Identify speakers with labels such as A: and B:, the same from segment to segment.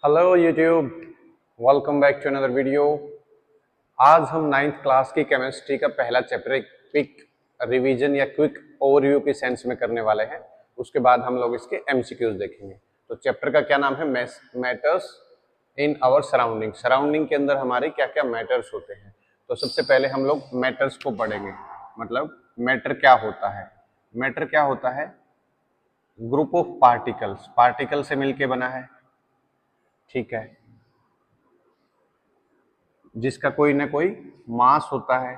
A: Hello YouTube, welcome back to another video. आज हम ninth class की केमिस्ट्री का पहला चैप्टर एक क्विक रिवीजन या क्विक ओवरव्यू के सेंस में करने वाले हैं। उसके बाद हम लोग इसके एमसीक्यूज देखेंगे। तो चैप्टर का क्या नाम है? Matters in our surrounding. Surrounding के अंदर हमारे क्या क्या मैटर्स होते हैं। तो सबसे पहले हम लोग मैटर्स को पढ़ेंगे। मतलब मैटर क्या होता है? मैटर क्या होता है? ग्रुप ऑफ पार्टिकल्स, पार्टिकल से मिलके बना है, ठीक है, जिसका कोई ना कोई मास होता है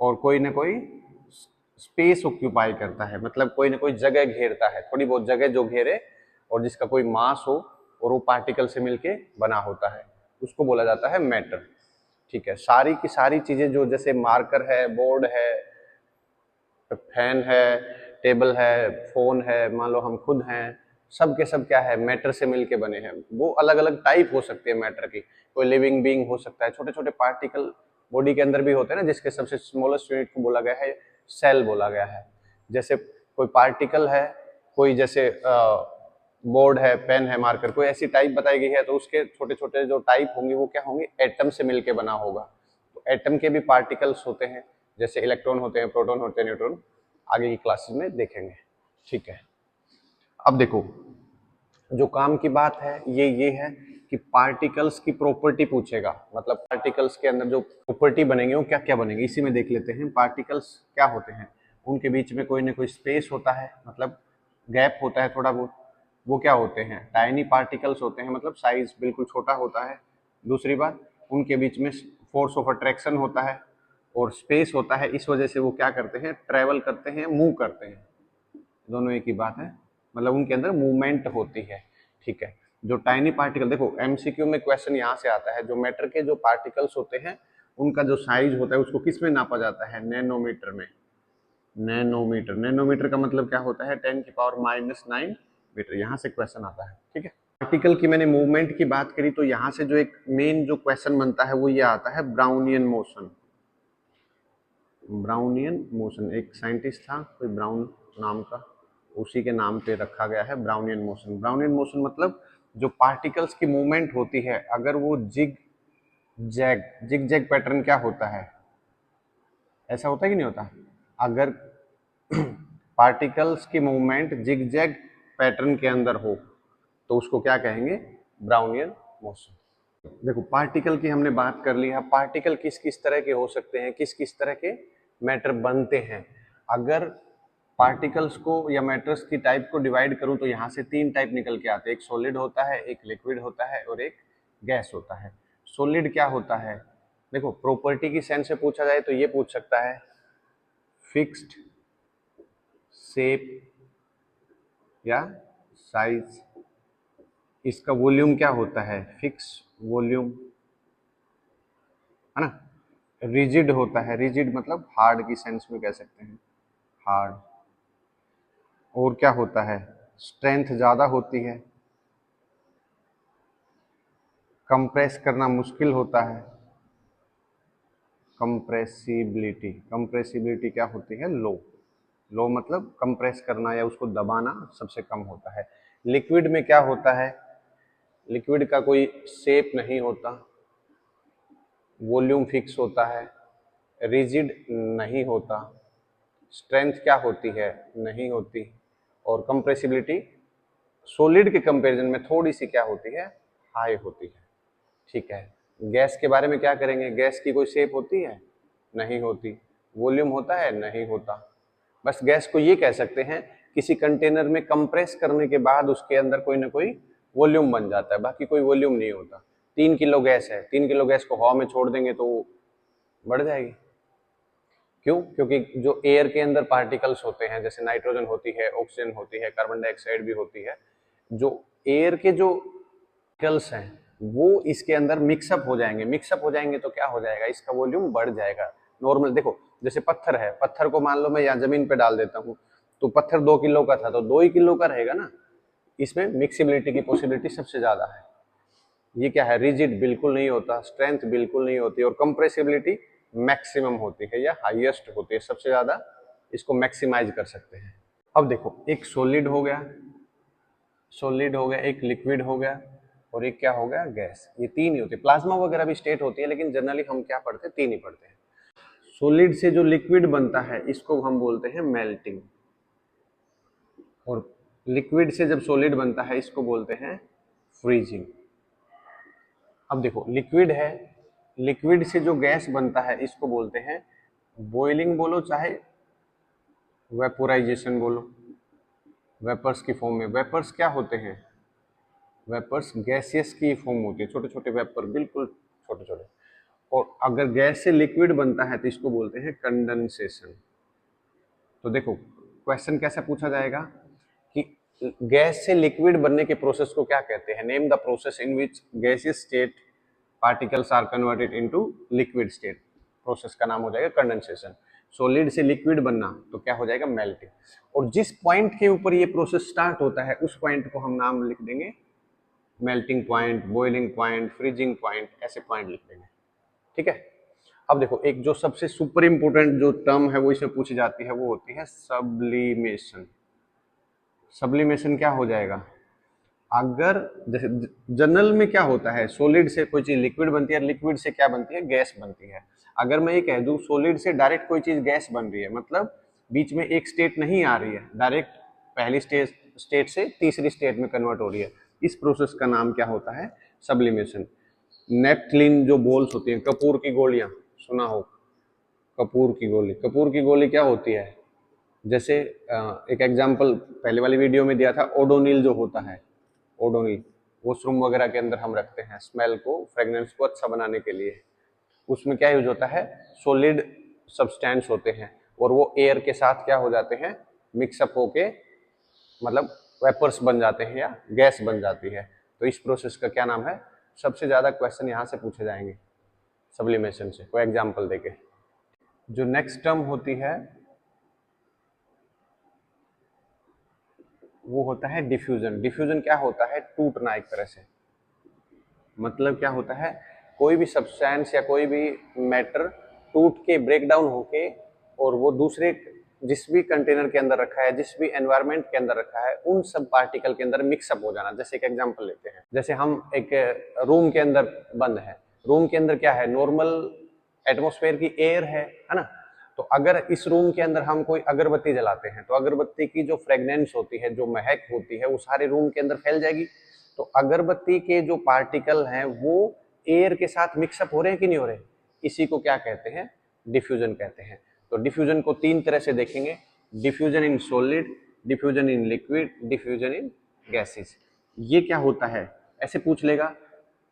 A: और कोई ना कोई स्पेस ऑक्यूपाई करता है। मतलब कोई ना कोई जगह घेरता है, थोड़ी बहुत जगह जो घेरे, और जिसका कोई मास हो और वो पार्टिकल से मिलके बना होता है, उसको बोला जाता है मैटर। ठीक है, सारी की सारी चीजें जो जैसे मार्कर है, बोर्ड है, फैन है, टेबल है, फोन है, मान लो हम खुद हैं, सब के सब क्या है? मैटर से मिलके बने हैं। वो अलग अलग टाइप हो सकती है मैटर की। कोई लिविंग बीइंग हो सकता है, छोटे छोटे पार्टिकल बॉडी के अंदर भी होते हैं ना, जिसके सबसे स्मॉलेस्ट यूनिट को बोला गया है सेल बोला गया है। जैसे कोई पार्टिकल है, कोई जैसे बोर्ड है, पेन है, मार्कर, कोई ऐसी टाइप बताई गई है, तो उसके छोटे छोटे जो टाइप होंगे वो क्या होंगे? एटम से मिलके बना होगा। तो एटम के भी पार्टिकल्स होते हैं, जैसे इलेक्ट्रॉन होते हैं, प्रोटॉन होते हैं, न्यूट्रॉन। आगे की क्लासेस में देखेंगे। ठीक है, अब देखो, जो काम की बात है ये है कि पार्टिकल्स की प्रॉपर्टी पूछेगा। मतलब पार्टिकल्स के अंदर जो प्रॉपर्टी बनेंगे वो क्या क्या बनेंगे, इसी में देख लेते हैं। पार्टिकल्स क्या होते हैं? उनके बीच में कोई ना कोई स्पेस होता है, मतलब गैप होता है थोड़ा बहुत। वो क्या होते हैं? टाइनी पार्टिकल्स होते हैं, मतलब साइज बिल्कुल छोटा होता है। दूसरी बात, उनके बीच में फोर्स ऑफ अट्रैक्शन होता है और स्पेस होता है। इस वजह से वो क्या करते हैं? ट्रेवल करते हैं, मूव करते हैं। दोनों एक ही बात है, मतलब उनके अंदर मूवमेंट होती है। ठीक है, जो टाइनी पार्टिकल, देखो एमसीक्यू में क्वेश्चन यहाँ से आता है, जो मैटर के जो पार्टिकल्स होते हैं उनका जो साइज होता है उसको किस में नापा जाता है? नैनोमीटर में। नैनोमीटर, नैनोमीटर का मतलब क्या होता है? 10⁻⁹ मीटर। यहाँ से क्वेश्चन आता है। ठीक है, पार्टिकल की मैंने मूवमेंट की बात करी, तो यहाँ से जो एक मेन जो क्वेश्चन बनता है वो ये आता है, ब्राउनियन मोशन। ब्राउनियन मोशन, एक साइंटिस्ट था कोई ब्राउन नाम का, उसी के नाम पे रखा गया है ब्राउनियन मोशन। ब्राउनियन मोशन मतलब जो पार्टिकल्स की मूवमेंट होती है, अगर वो जिग जैग पैटर्न क्या होता है? ऐसा होता है कि नहीं होता? अगर पार्टिकल्स की मूवमेंट जिग जैग पैटर्न के अंदर हो तो उसको क्या कहेंगे? Brownian motion. देखो, पार्टिकल की हमने बात कर ली है। पार्टिकल किस किस तरह के हो सकते हैं, किस किस तरह के मैटर बनते हैं। अगर पार्टिकल्स को या मैटर्स की टाइप को डिवाइड करूं तो यहाँ से तीन टाइप निकल के आते हैं। एक सॉलिड होता है, एक लिक्विड होता है और एक गैस होता है। सॉलिड क्या होता है? देखो, प्रॉपर्टी की सेंस से पूछा जाए तो ये पूछ सकता है, फिक्स्ड शेप या साइज। इसका वॉल्यूम क्या होता है? फिक्स वॉल्यूम, है ना। रिजिड होता है, रिजिड मतलब हार्ड की सेंस में कह सकते हैं, हार्ड। और क्या होता है? स्ट्रेंथ ज्यादा होती है, कंप्रेस करना मुश्किल होता है। कंप्रेसिबिलिटी, कंप्रेसिबिलिटी क्या होती है? लो। लो मतलब कंप्रेस करना या उसको दबाना सबसे कम होता है। लिक्विड में क्या होता है? लिक्विड का कोई शेप नहीं होता, वॉल्यूम फिक्स होता है, रिजिड नहीं होता, स्ट्रेंथ क्या होती है? नहीं होती, और कंप्रेसिबिलिटी सॉलिड के कंपैरिजन में थोड़ी सी क्या होती है? हाई होती है। ठीक है, गैस के बारे में क्या करेंगे? गैस की कोई शेप होती है? नहीं होती। वॉल्यूम होता है? नहीं होता। बस गैस को ये कह सकते हैं, किसी कंटेनर में कंप्रेस करने के बाद उसके अंदर कोई ना कोई वॉल्यूम बन जाता है, बाकी कोई वॉल्यूम नहीं होता। 3 किलो गैस है, 3 किलो गैस को हवा में छोड़ देंगे तो बढ़ जाएगी। क्यों? क्योंकि जो एयर के अंदर पार्टिकल्स होते हैं, जैसे नाइट्रोजन होती है, ऑक्सीजन होती है, कार्बन डाइऑक्साइड भी होती है, जो एयर के जो पार्टिकल्स हैं वो इसके अंदर मिक्सअप हो जाएंगे। मिक्सअप हो जाएंगे तो क्या हो जाएगा? इसका वॉल्यूम बढ़ जाएगा। नॉर्मल देखो, जैसे पत्थर है, पत्थर को मान लो मैं यहाँ जमीन पे डाल देता हूँ, तो पत्थर 2 किलो का था तो 2 ही किलो का रहेगा ना। इसमें मिक्सिबिलिटी की पॉसिबिलिटी सबसे ज्यादा है। ये क्या है? रिजिड बिल्कुल नहीं होता, स्ट्रेंथ बिल्कुल नहीं होती, और कंप्रेसिबिलिटी मैक्सिमम होती है या हाईएस्ट होती है, सबसे ज्यादा इसको मैक्सिमाइज कर सकते हैं। अब देखो, एक सॉलिड हो गया, सॉलिड हो गया, एक लिक्विड हो गया, और एक क्या हो गया, गैस। ये तीन ही होते हैं। प्लाज्मा वगैरह भी स्टेट होती है, लेकिन जनरली हम क्या पढ़ते हैं, तीन ही पढ़ते हैं। सॉलिड से जो लिक्विड बनता है इसको हम बोलते हैं मेल्टिंग, और लिक्विड से जब सॉलिड बनता है इसको बोलते हैं फ्रीजिंग। अब देखो, लिक्विड है, लिक्विड से जो गैस बनता है इसको बोलते हैं बॉइलिंग बोलो चाहे वेपोराइजेशन बोलो, वेपर्स की फॉर्म में। वेपर्स क्या होते हैं, वेपर्स गैसियस की फॉर्म होती है, छोटे छोटे वेपर, बिल्कुल छोटे छोटे। और अगर गैस से लिक्विड बनता है तो इसको बोलते हैं कंडेंसेशन। तो देखो क्वेश्चन कैसे पूछा जाएगा कि गैस से लिक्विड बनने के प्रोसेस को क्या कहते हैं, name the process in which gaseous state particles are converted into liquid state. Process का नाम हो जाएगा कंडेंसेशन। सॉलिड से लिक्विड बनना तो क्या हो जाएगा, मेल्टिंग। और जिस पॉइंट के ऊपर ये प्रोसेस स्टार्ट होता है उस पॉइंट को हम नाम लिख देंगे melting point, boiling point, freezing point, ऐसे पॉइंट लिख देंगे। ठीक है। अब देखो, एक जो सबसे सुपर इंपोर्टेंट जो टर्म है वो इसमें पूछी जाती है, वो होती है सब्लिमेशन। सब्लिमेशन क्या हो जाएगा, अगर जैसे जनरल में क्या होता है, सॉलिड से कोई चीज लिक्विड बनती है, लिक्विड से क्या बनती है, गैस बनती है। अगर मैं ये कह दूं सॉलिड से डायरेक्ट कोई चीज गैस बन रही है, मतलब बीच में एक स्टेट नहीं आ रही है, डायरेक्ट पहली स्टेट से तीसरी स्टेट में कन्वर्ट हो रही है, इस प्रोसेस का नाम क्या होता है, सब्लिमेशन। नेप्थलीन जो बॉल्स होती हैं, कपूर की गोलियां, सुना हो कपूर की गोली। कपूर की गोली क्या होती है, जैसे एक एग्जांपल पहले वाली वीडियो में दिया था, ओडोनिल जो होता है, ओडोनिल वॉशरूम वगैरह के अंदर हम रखते हैं स्मेल को, फ्रेग्रेंस को अच्छा बनाने के लिए। उसमें क्या यूज होता है, सॉलिड सब्सटेंस होते हैं और वो एयर के साथ क्या हो जाते हैं, मिक्सअप होके मतलब वेपर्स बन जाते हैं या गैस बन जाती है। तो इस प्रोसेस का क्या नाम है, सबसे ज्यादा क्वेश्चन यहाँ से पूछे जाएंगे सब्लिमेशन से, कोई एग्जाम्पल देके। जो नेक्स्ट टर्म होती है वो होता है डिफ्यूजन। डिफ्यूजन क्या होता है, टूटना एक तरह से। मतलब क्या होता है, कोई भी सब्सटेंस या कोई भी मैटर टूट के ब्रेक डाउन होके और वो दूसरे जिस भी कंटेनर के अंदर रखा है, जिस भी एनवायरनमेंट के अंदर रखा है, उन सब पार्टिकल के अंदर मिक्सअप हो जाना। जैसे एक एग्जांपल लेते हैं, जैसे हम एक रूम के अंदर बंद है, रूम के अंदर क्या है, नॉर्मल एटमॉस्फेयर की एयर है ना। तो अगर इस रूम के अंदर हम कोई अगरबत्ती जलाते हैं तो अगरबत्ती की जो फ्रेग्रेंस होती है, जो महक होती है, वो सारे रूम के अंदर फैल जाएगी। तो अगरबत्ती के जो पार्टिकल हैं वो एयर के साथ मिक्सअप हो रहे हैं कि नहीं हो रहे, इसी को क्या कहते हैं, डिफ्यूजन कहते हैं। तो डिफ्यूजन को तीन तरह से देखेंगे, diffusion in solid, diffusion in liquid, diffusion in gases. ये क्या होता है, ऐसे पूछ लेगा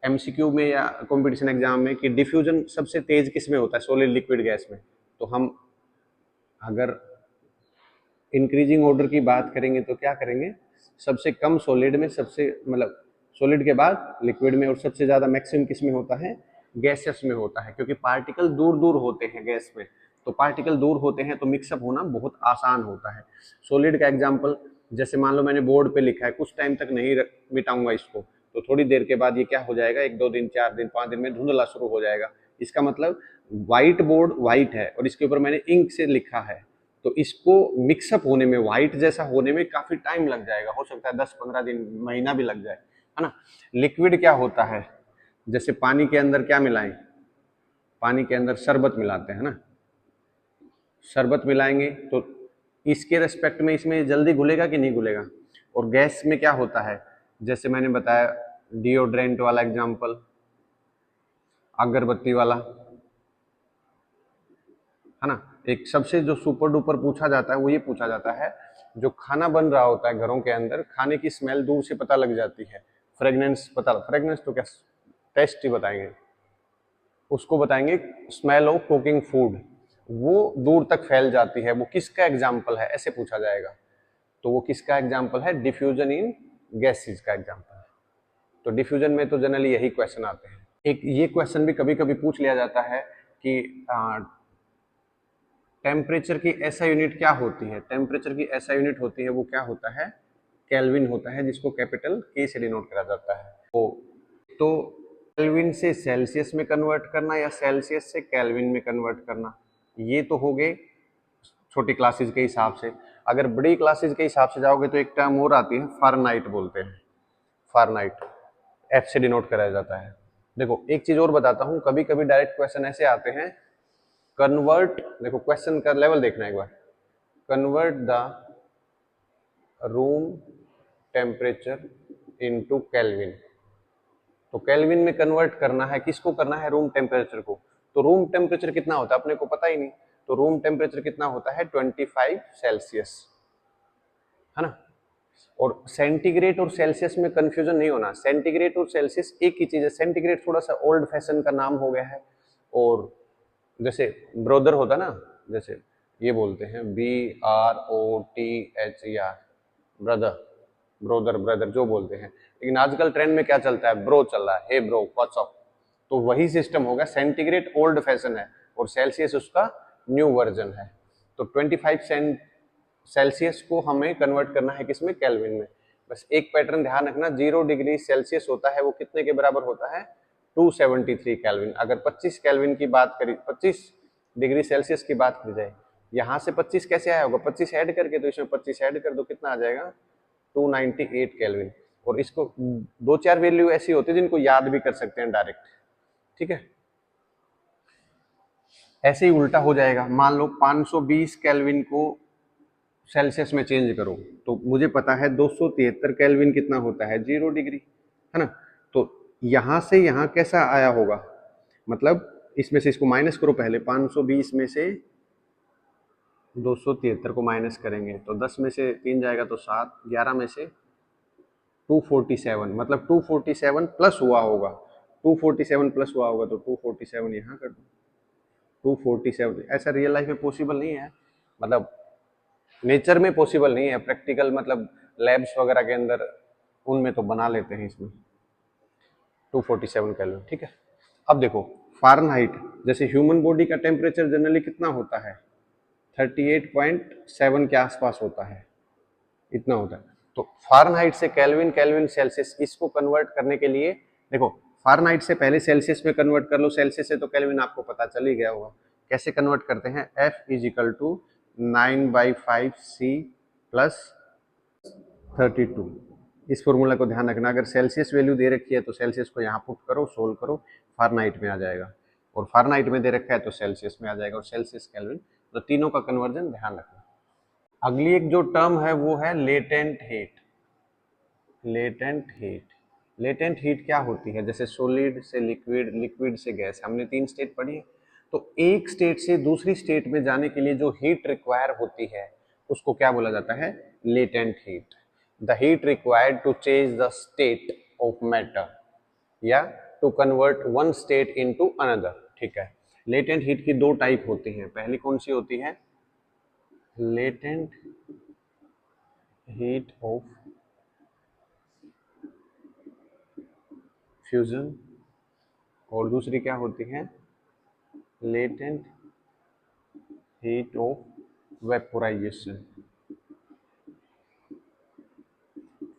A: एमसीक्यू में या कंपटीशन एग्जाम में कि डिफ्यूजन सबसे तेज किस में होता है, सॉलिड, लिक्विड, गैस में। तो हम अगर इंक्रीजिंग ऑर्डर की बात करेंगे तो क्या करेंगे, सबसे कम सॉलिड में, सबसे मतलब सॉलिड के बाद लिक्विड में, और सबसे ज़्यादा मैक्सिमम किस में होता है, गैसेस में होता है। क्योंकि पार्टिकल दूर दूर होते हैं गैस में, तो पार्टिकल दूर होते हैं तो मिक्सअप होना बहुत आसान होता है। सॉलिड का एग्जाम्पल, जैसे मान लो मैंने बोर्ड पे लिखा है, कुछ टाइम तक नहीं मिटाऊंगा इसको, तो थोड़ी देर के बाद ये क्या हो जाएगा, एक दो दिन, 4 दिन, 5 दिन में धुंधला शुरू हो जाएगा। इसका मतलब व्हाइट बोर्ड व्हाइट है और इसके ऊपर मैंने इंक से लिखा है, तो इसको मिक्सअप होने में, व्हाइट जैसा होने में काफी टाइम लग जाएगा, हो सकता है 10-15 दिन, महीना भी लग जाए, है ना। लिक्विड क्या होता है, जैसे पानी के अंदर क्या मिलाएं, पानी के अंदर शरबत मिलाते हैं ना, शरबत मिलाएंगे तो इसके रेस्पेक्ट में इसमें जल्दी घुलेगा कि नहीं घुलेगा। और गैस में क्या होता है, जैसे मैंने बताया डिओड्रेंट वाला एग्जाम्पल, अगरबत्ती वाला, है ना। एक सबसे जो सुपर डुपर पूछा जाता है वो ये पूछा जाता है, जो खाना बन रहा होता है घरों के अंदर, खाने की स्मेल दूर से पता लग जाती है, फ्रेग्रेंस पता, फ्रेग्रेंस तो क्या, टेस्ट ही बताएंगे, उसको बताएंगे स्मेल ऑफ कुकिंग फूड, वो दूर तक फैल जाती है, वो किसका एग्जाम्पल है, ऐसे पूछा जाएगा। तो वो किसका एग्जाम्पल है, डिफ्यूजन इन गैसेज का एग्जाम्पल है। तो डिफ्यूजन में तो जनरली यही क्वेश्चन आते हैं। एक ये क्वेश्चन भी कभी कभी पूछ लिया जाता है कि टेम्परेचर की ऐसा यूनिट क्या होती है, टेम्परेचर की ऐसा यूनिट होती है, वो क्या होता है, केल्विन होता है, जिसको कैपिटल के से डिनोट करा जाता है। तो केल्विन से सेल्सियस में कन्वर्ट करना या सेल्सियस से केल्विन में कन्वर्ट करना, ये तो हो गए छोटी क्लासेस के हिसाब से। अगर बड़ी क्लासेस के हिसाब से जाओगे तो एक टर्म और आती है, फारेनहाइट बोलते हैं, फारेनहाइट। एफ से डिनोट कराया जाता है। देखो एक चीज और बताता हूँ, कभी कभी डायरेक्ट क्वेश्चन ऐसे आते हैं, कन्वर्ट, देखो क्वेश्चन का लेवल देखना एक बार, convert the room temperature into kelvin. तो केल्विन में कन्वर्ट करना है, किसको करना है, रूम टेम्परेचर को। तो रूम टेम्परेचर कितना होता है अपने को पता ही नहीं, तो रूम टेम्परेचर कितना होता है 25 सेल्सियस, है ना। और सेंटीग्रेड और सेल्सियस में कंफ्यूजन नहीं होना, सेंटीग्रेड और सेल्सियस एक ही चीज है। सेंटीग्रेड थोड़ा सा ओल्ड फैशन का नाम हो गया है, और जैसे ब्रोदर होता ना, जैसे ये बोलते हैं BROTHER, ब्रदर, ब्रोदर, ब्रदर जो बोलते हैं, लेकिन आजकल ट्रेंड में क्या चलता है, ब्रो चल रहा है, हे ब्रो व्हाट्स अप। तो वही सिस्टम होगा, सेंटीग्रेड ओल्ड फैशन है और सेल्सियस उसका न्यू वर्जन है। तो 25 सेल्सियस को हमें कन्वर्ट करना है किसमें, केल्विन में। बस एक पैटर्न ध्यान रखना, 0 डिग्री सेल्सियस होता है वो कितने के बराबर होता है, 273 केल्विन। अगर 25 केल्विन की बात करी, 25 डिग्री सेल्सियस की बात की जाए, यहाँ से 25 कैसे आया होगा, 25 ऐड करके, तो इसमें 25 ऐड कर दो, कितना आ जाएगा 298 केल्विन। और इसको दो चार वैल्यू ऐसी होती है जिनको याद भी कर सकते हैं डायरेक्ट, ठीक है। ऐसे ही उल्टा हो जाएगा, मान लो 520 केल्विन को सेल्सियस में चेंज करो, तो मुझे पता है 273 केल्विन कितना होता है, 0 डिग्री, है ना। तो यहां से यहां कैसा आया होगा, मतलब इसमें से इसको माइनस करो पहले, 520 में से 273 को माइनस करेंगे तो 10 में से 3 जाएगा तो 7, 11 में से 247, मतलब 247 प्लस हुआ होगा, 247 प्लस हुआ होगा, तो 247 यहाँ कर दो, 247। ऐसा रियल लाइफ में पॉसिबल नहीं है, मतलब नेचर में पॉसिबल नहीं है, प्रैक्टिकल मतलब लैब्स वगैरह के अंदर उनमें तो बना लेते हैं इसमें 247 कैलोरी, ठीक है। अब देखो फ़ारेनहाइट, जैसे ह्यूमन बॉडी का टेम्परेचर जनरली कितना होता है, 38.7 के आसपास होता है, इतना होता है। तो फ़ारेनहाइट से केल्विन, केल्विन सेल्सियस, इसको कन्वर्ट करने के लिए देखो, फ़ारेनहाइट से पहले सेल्सियस में कन्वर्ट कर लो, सेल्सियस से तो केल्विन आपको पता चल ही गया होगा। कैसे कन्वर्ट करते हैं, F is equal to 9/5C plus 32। इस फॉर्मूला को ध्यान रखना, अगर सेल्सियस वैल्यू दे रखी है तो सेल्सियस को यहाँ पुट करो, सोल्व करो, फ़ारेनहाइट में आ जाएगा, और फ़ारेनहाइट में दे रखा है तो सेल्सियस में आ जाएगा, और सेल्सियस केल्विन, तो तीनों का कन्वर्जन ध्यान रखना। अगली एक जो टर्म है वो है latent heat. Latent heat, latent heat क्या होती है, जैसे सॉलिड से लिक्विड, लिक्विड से गैस, हमने 3 स्टेट पढ़ी है। तो एक स्टेट से दूसरी स्टेट में जाने के लिए जो हीट रिक्वायर होती है उसको क्या बोला जाता है, latent heat. The heat required to change the state of matter या to convert one state into another, ठीक है। लेटेंट हीट की दो टाइप होती हैं, पहली कौन सी होती है, लेटेंट हीट ऑफ फ्यूजन, और दूसरी क्या होती है, latent heat of vaporisation.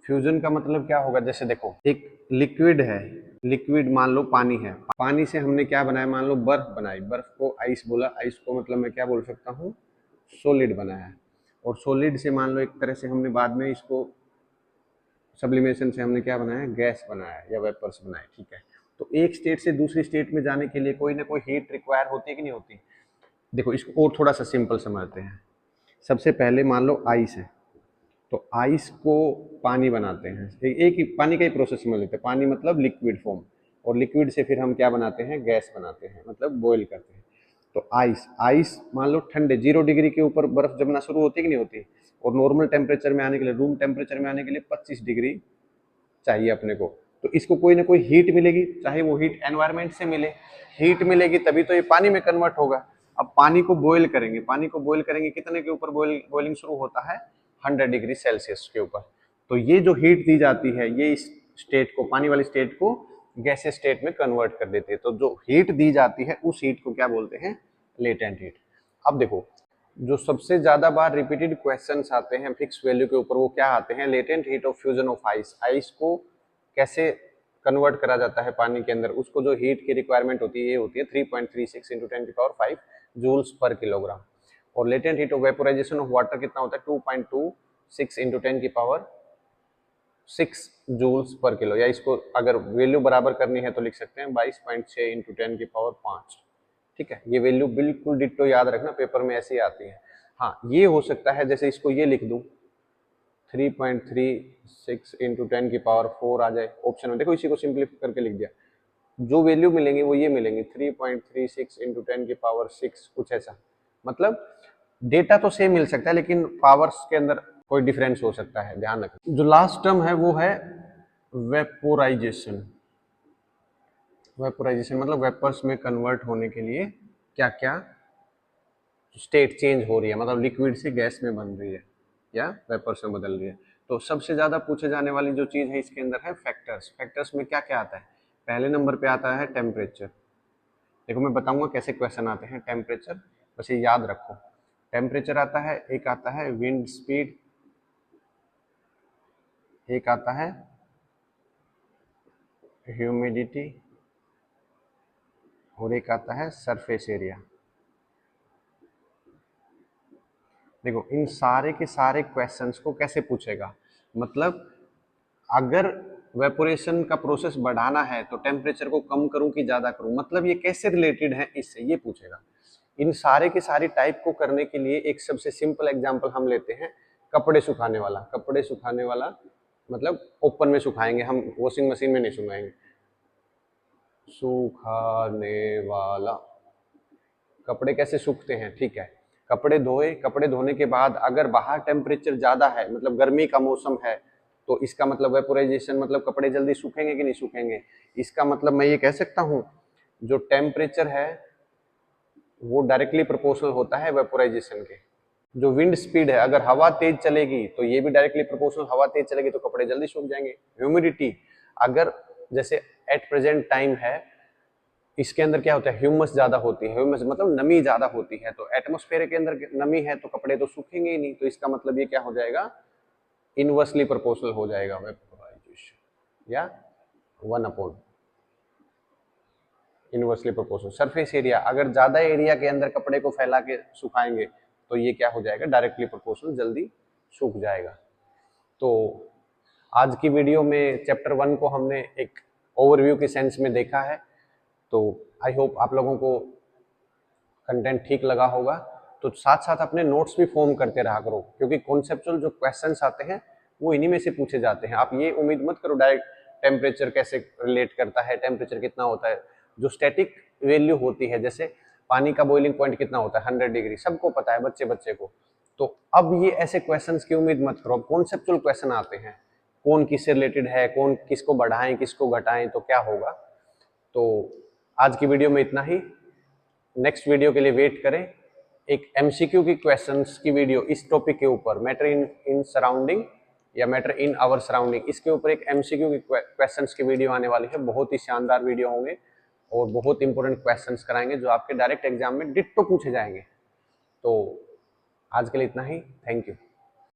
A: Fusion का मतलब क्या होगा, जैसे देखो एक लिक्विड है, लिक्विड मान लो पानी है, पानी से हमने क्या बनाया, मान लो बर्फ बनाई, बर्फ को आइस बोला, आइस को मतलब मैं क्या बोल सकता हूँ, सॉलिड बनाया। और सॉलिड से मान लो एक तरह से हमने बाद में इसको सब्लिमेशन से हमने क्या बनाया, गैस बनाया या वेपर्स बनाए, ठीक है। तो एक स्टेट से दूसरी स्टेट में जाने के लिए कोई ना कोई हीट रिक्वायर होती है कि नहीं होती। देखो इसको और थोड़ा सा सिंपल समझते हैं। सबसे पहले मान लो आइस है, तो आइस को पानी बनाते हैं, एक ही पानी का ही प्रोसेस समझ लेते हैं, पानी मतलब लिक्विड फॉर्म, और लिक्विड से फिर हम क्या बनाते हैं, गैस बनाते हैं, मतलब बॉईल करते हैं। तो आइस, आइस मान लो ठंडे 0 डिग्री के ऊपर बर्फ जमना शुरू होती है कि नहीं होती, और नॉर्मल टेम्परेचर में आने के लिए, रूम टेम्परेचर में आने के लिए 25 डिग्री चाहिए अपने को। तो इसको कोई ना कोई हीट मिलेगी, चाहे वो हीट एनवायरनमेंट से मिले, हीट मिलेगी तभी तो ये पानी में कन्वर्ट होगा। अब पानी को बॉईल करेंगे, पानी को बॉईल करेंगे, कितने के ऊपर बॉइलिंग शुरू होता है, 100 डिग्री सेल्सियस के ऊपर। तो ये जो हीट दी जाती है ये इस स्टेट को, पानी वाली स्टेट को गैसेस स्टेट में कन्वर्ट कर देती है। तो जो हीट दी जाती है उस हीट को क्या बोलते हैं, लेटेंट हीट। अब देखो जो सबसे ज्यादा बार रिपीटेड क्वेश्चंस आते हैं फिक्स वैल्यू के ऊपर, वो क्या आते हैं, latent heat of fusion of ice. Ice को कैसे कन्वर्ट करा जाता है पानी के अंदर, उसको जो हीट की रिक्वायरमेंट होती है ये होती है 3.36 इंटू 10⁵ जूल्स पर किलोग्राम। और latent heat of vaporisation of water कितना होता है, 2.26 इंटू 10⁻⁶ 6 जूल्स पर किलो, या इसको अगर वैल्यू बराबर करनी है तो लिख सकते हैं 22.6 इंटू 10⁵ ठीक है। ये वैल्यू बिल्कुल डिट्टो याद रखना, पेपर में ऐसी आती है। हाँ, ये हो सकता है जैसे इसको ये लिख दूं 3.36 इंटू 10⁴ आ जाए ऑप्शन में, देखो इसी को सिंप्लीफाई करके लिख दिया। जो वैल्यू मिलेंगी वो ये मिलेंगी 3.36 इंटू 10⁶ कुछ ऐसा। मतलब डेटा तो सेम मिल सकता है लेकिन पावर्स के अंदर कोई डिफरेंस हो सकता है, ध्यान रखना। जो लास्ट टर्म है वो है वेपोराइजेशन। वेपोराइजेशन मतलब वेपर्स में कन्वर्ट होने के लिए क्या क्या स्टेट चेंज हो रही है, मतलब लिक्विड से गैस में बन रही है या वेपर्स में बदल रही है। तो सबसे ज्यादा पूछे जाने वाली जो चीज है इसके अंदर है फैक्टर्स। फैक्टर्स में क्या क्या आता है? पहले नंबर पे आता है टेम्परेचर। देखो मैं बताऊंगा कैसे क्वेश्चन आते हैं। टेम्परेचर बस ये याद रखो, टेम्परेचर आता है, एक आता है विंड स्पीड, एक आता है ह्यूमिडिटी, और एक आता है सरफेस एरिया। देखो इन सारे के सारे क्वेश्चंस को कैसे पूछेगा, मतलब अगर वेपोरेशन का प्रोसेस बढ़ाना है तो टेम्परेचर को कम करूं कि ज्यादा करूं, मतलब ये कैसे रिलेटेड है इससे, ये पूछेगा। इन सारे के सारी टाइप को करने के लिए एक सबसे सिंपल एग्जांपल हम लेते हैं, कपड़े सुखाने वाला। कपड़े सुखाने वाला मतलब ओपन में सुखाएंगे हम, वॉशिंग मशीन में नहीं सुखाएंगे। सुखाने वाला, कपड़े कैसे सूखते हैं, ठीक है। कपड़े धोए, कपड़े धोने के बाद अगर बाहर टेम्परेचर ज्यादा है, मतलब गर्मी का मौसम है, तो इसका मतलब वेपोराइजेशन, मतलब कपड़े जल्दी सूखेंगे कि नहीं सूखेंगे। इसका मतलब मैं ये कह सकता हूँ जो टेम्परेचर है वो डायरेक्टली प्रोपोर्शनल होता है वेपोराइजेशन के। जो विंड स्पीड है, अगर हवा तेज चलेगी तो ये भी डायरेक्टली प्रोपोर्शनल, हवा तेज चलेगी तो कपड़े जल्दी सूख जाएंगे। ह्यूमिडिटी, अगर जैसे एट प्रेजेंट टाइम है, इसके अंदर क्या होता है, ह्यूमस ज्यादा होती है, ह्यूमस मतलब नमी ज्यादा होती है, तो एटमॉस्फेयर के अंदर नमी है तो कपड़े तो सूखेंगे ही नहीं, तो इसका मतलब ये क्या हो जाएगा, इनवर्सली प्रोपोर्शनल हो जाएगा वेपोराइजेशन, या 1/, इनवर्सली प्रोपोर्शनल। सरफेस एरिया, अगर ज्यादा एरिया के अंदर कपड़े को फैला के सुखाएंगे तो ये क्या हो जाएगा, डायरेक्टली प्रोपोर्शनल, जल्दी सूख जाएगा। तो आज की वीडियो में चैप्टर 1 को हमने एक ओवरव्यू के सेंस में देखा है, तो आई होप आप लोगों को कंटेंट ठीक लगा होगा। तो साथ साथ अपने नोट्स भी फॉर्म करते रहा करो, क्योंकि कॉन्सेप्चुअल जो क्वेश्चंस आते हैं वो इन्हीं में से पूछे जाते हैं। आप ये उम्मीद मत करो डायरेक्ट टेम्परेचर कैसे रिलेट करता है, टेम्परेचर कितना होता है। जो स्टैटिक वैल्यू होती है, जैसे पानी का बॉइलिंग पॉइंट कितना होता है 100 डिग्री, सबको पता है बच्चे बच्चे को। तो अब ये ऐसे क्वेश्चंस की उम्मीद मत करो, कॉन्सेप्चुअल क्वेश्चन आते हैं, कौन किससे रिलेटेड है, कौन किसको बढ़ाएं किसको घटाएं, तो क्या होगा। तो आज की वीडियो में इतना ही, नेक्स्ट वीडियो के लिए वेट करें। एक एमसीक्यू की क्वेश्चंस की वीडियो इस टॉपिक के ऊपर, मैटर इन सराउंडिंग या मैटर इन आवर सराउंडिंग, इसके ऊपर एक एमसीक्यू की क्वेश्चंस की वीडियो आने वाली है। बहुत ही शानदार वीडियो होंगे और बहुत इंपॉर्टेंट क्वेश्चंस कराएंगे जो आपके डायरेक्ट एग्जाम में डिट्टो पूछे जाएंगे। तो आज के लिए इतना ही, थैंक यू।